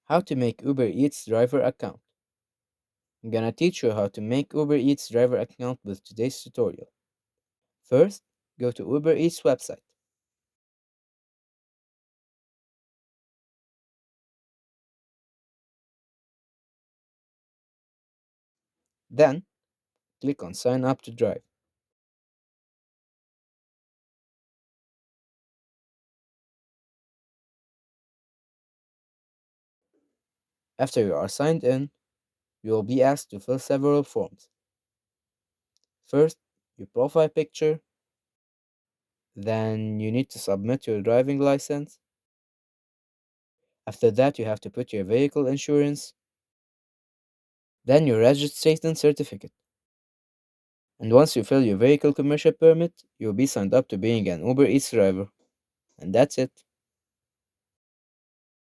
How to make Uber Eats driver account. I'm gonna teach you how to make Uber Eats driver account with today's tutorial. First, go to Uber Eats website. Then, click on sign up to drive. After you are signed in, you will be asked to fill several forms. First, your profile picture, then you need to submit your driving license. After that, you have to put your vehicle insurance, then your registration certificate. And once you fill your vehicle commercial permit, you'll be signed up to being an Uber Eats driver. And that's it.